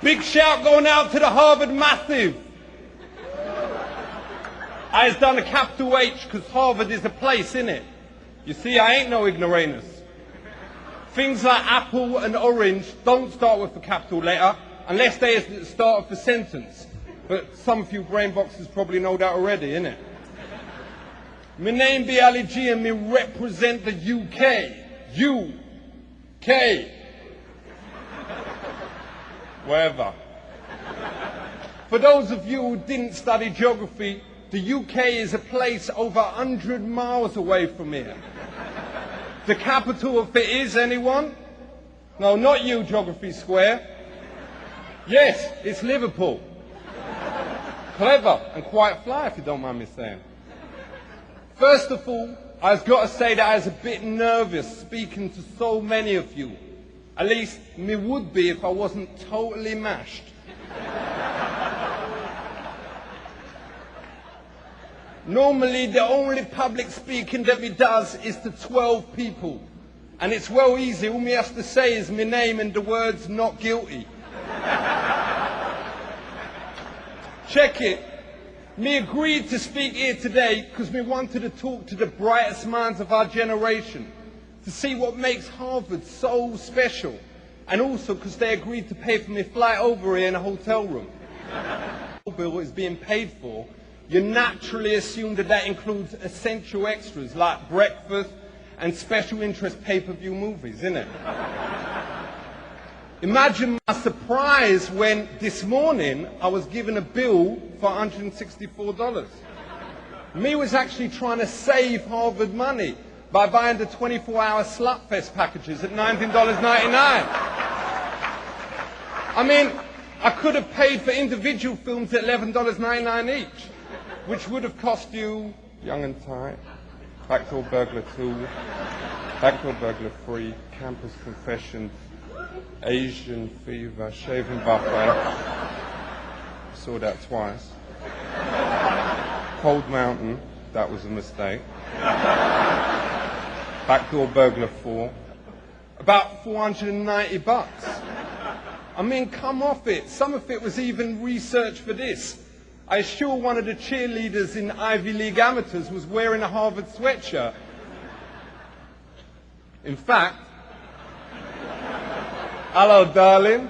Big shout going out to the Harvard Massive. I done a capital H because Harvard is a place, innit? You see, I ain't no ignoramus. Things like apple and orange don't start with a capital letter unless they are at the start of the sentence. But some of you brain boxers probably know that already, innit? My name be Ali G and me represent the UK. UK. Wherever. For those of you who didn't study geography, the UK is a place over 100 miles away from here. The capital of it is, anyone? No, not you, Geography Square. Yes, it's Liverpool. Clever and quite fly, if you don't mind me saying. First of all, I've got to say that I was a bit nervous speaking to so many of you. At least, me would be if I wasn't totally mashed. Normally, the only public speaking that me does is to 12 people. And it's well easy. All me has to say is my name and the words not guilty. Check it. Me agreed to speak here today because me wanted to talk to the brightest minds of our generation, to see what makes Harvard so special, and also because they agreed to pay for me flight over here in a hotel room. The bill is being paid for. You naturally assume that that includes essential extras like breakfast and special interest pay-per-view movies, innit? Imagine my surprise when this morning I was given a bill for $164. Me was actually trying to save Harvard money by buying the 24-hour Slutfest packages at $19.99. I mean, I could have paid for individual films at $11.99 each, which would have cost you Young and Tight, Backdoor Burglar 2, Backdoor Burglar 3, Campus Confessions, Asian Fever, Shaving Buffet, saw that twice. Cold Mountain, that was a mistake. Backdoor Burglar 4, about $490. I mean, come off it. Some of it was even research for this. I assure one of the cheerleaders in Ivy League Amateurs was wearing a Harvard sweatshirt. In fact, hello, darling.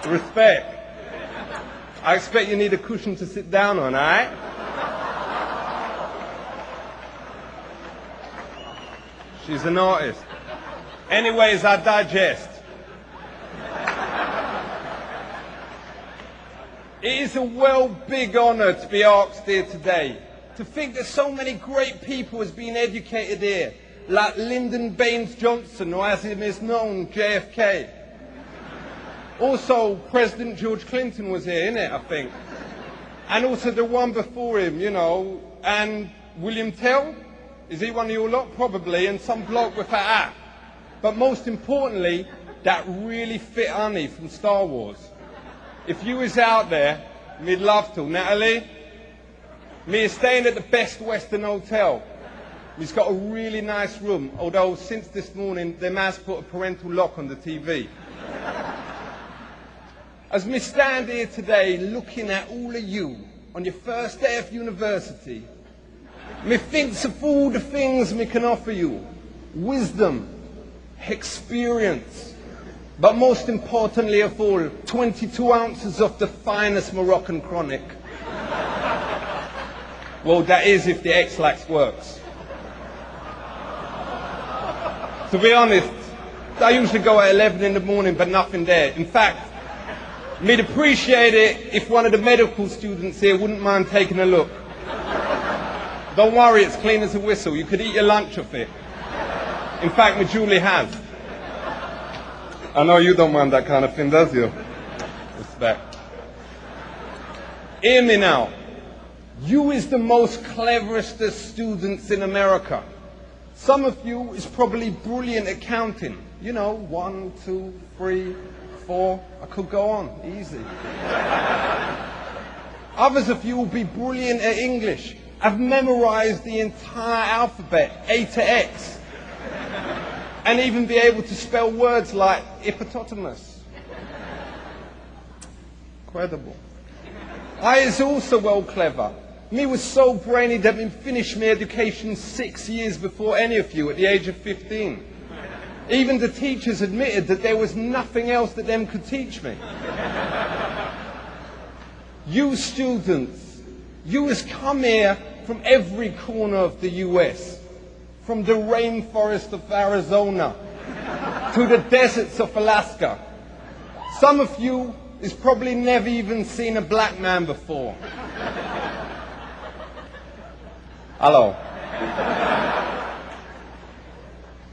Respect. I expect you need a cushion to sit down on, all right? She's an artist. Anyways, I digest. It is a big honor to be asked here today. To think that so many great people has been educated here, like Lyndon Baines Johnson, or as him is known, JFK. Also, President George Clinton was here, innit, I think. And also the one before him, you know, and William Tell. Is he one of your lot? Probably, and some bloke with a hat. But most importantly, that really fit honey from Star Wars. If you was out there, me'd love to. Natalie, me is staying at the Best Western Hotel. He's got a really nice room, although since this morning, they must put a parental lock on the TV. As me stand here today, looking at all of you on your first day of university, me thinks of all the things me can offer you. Wisdom, experience, but most importantly of all, 22 ounces of the finest Moroccan chronic. Well, that is if the X-Lax works. To be honest, I usually go at 11 in the morning, but nothing there. In fact, me'd appreciate it if one of the medical students here wouldn't mind taking a look. Don't worry, it's clean as a whistle. You could eat your lunch off it. In fact, me Julie has. I know you don't mind that kind of thing, does you? Respect. Hear me now. You is the most cleverest of students in America. Some of you is probably brilliant at counting. You know, 1, 2, 3, 4. I could go on, easy. Others of you will be brilliant at English. I've memorized the entire alphabet, A to X. And even be able to spell words like hippopotamus. incredible. I is also well clever. Me was so brainy that me finished my education 6 years before any of you at the age of 15. Even the teachers admitted that there was nothing else that them could teach me. You students, you has come here from every corner of the US, from the rainforest of Arizona to the deserts of Alaska. Some of you has probably never even seen a black man before. Hello.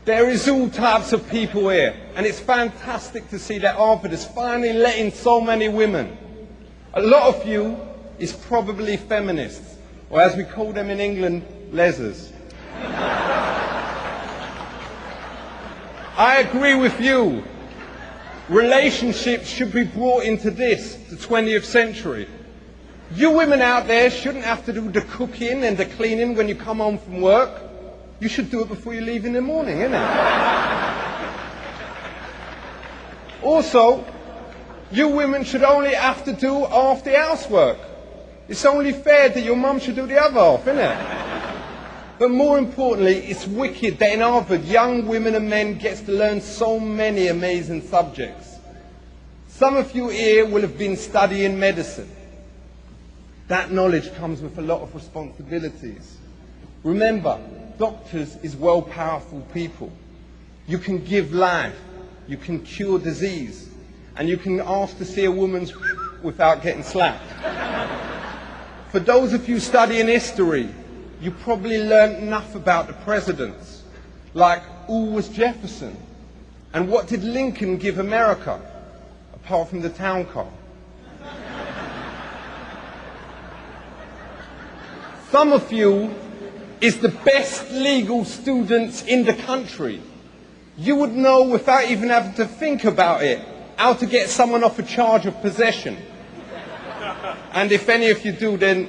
There is all types of people here, and it's fantastic to see that Harvard is finally letting so many women. A lot of you is probably feminists, or as we call them in England, lesers. I agree with you. Relationships should be brought into the 20th century. You women out there shouldn't have to do the cooking and the cleaning when you come home from work. You should do it before you leave in the morning, innit? Also, you women should only have to do half the housework. It's only fair that your mum should do the other half, innit? But more importantly, it's wicked that in Harvard, young women and men get to learn so many amazing subjects. Some of you here will have been studying medicine. That knowledge comes with a lot of responsibilities. Remember, doctors is well powerful people. You can give life, you can cure disease, and you can ask to see a woman's without getting slapped. For those of you studying history, you probably learned enough about the presidents, like who was Jefferson, and what did Lincoln give America, apart from the town car. Some of you is the best legal students in the country. You would know without even having to think about it how to get someone off a charge of possession. And if any of you do, then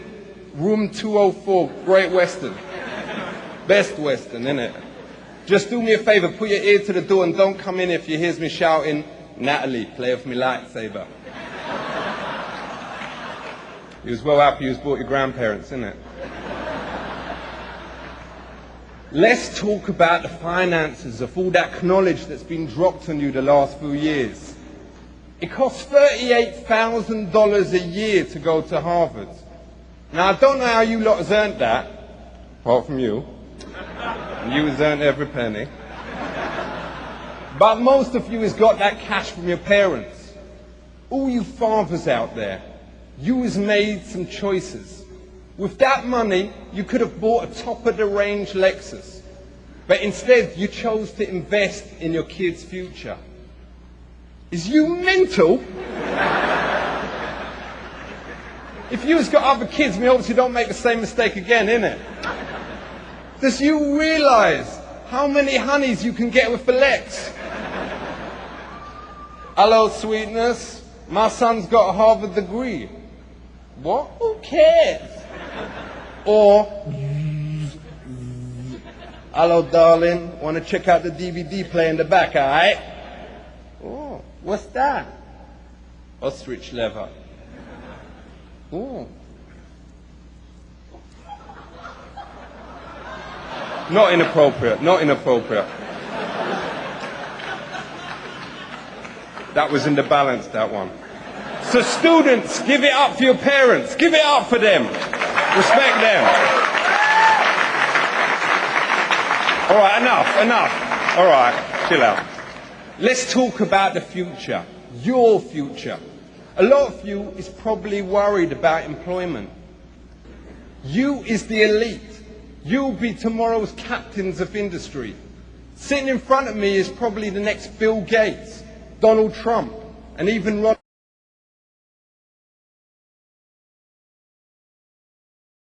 room 204, Great Western. Best Western, innit? Just do me a favor, put your ear to the door and don't come in if you hear me shouting, Natalie, play with me lightsaber. You was well happy you was brought your grandparents, innit? Let's talk about the finances of all that knowledge that's been dropped on you the last few years. It costs $38,000 a year to go to Harvard. Now, I don't know how you lot has earned that, apart from you. And you has earned every penny. But most of you has got that cash from your parents. All you fathers out there, you has made some choices. With that money, you could have bought a top-of-the-range Lexus. But instead, you chose to invest in your kids' future. Is you mental? If you's got other kids, we hope you don't make the same mistake again, innit? Does you realise how many honeys you can get with the Lex? Hello, sweetness. My son's got a Harvard degree. What? Who cares? Or, hello, darling. Want to check out the DVD player in the back, all right? Oh, what's that? Ostrich leather. Oh. Not inappropriate, not inappropriate. That was in the balance, that one. So students, give it up for your parents. Give it up for them. Respect them. All right, enough. All right, chill out. Let's talk about the future, your future. A lot of you is probably worried about employment. You is the elite. You'll be tomorrow's captains of industry. Sitting in front of me is probably the next Bill Gates, Donald Trump, and even Ron.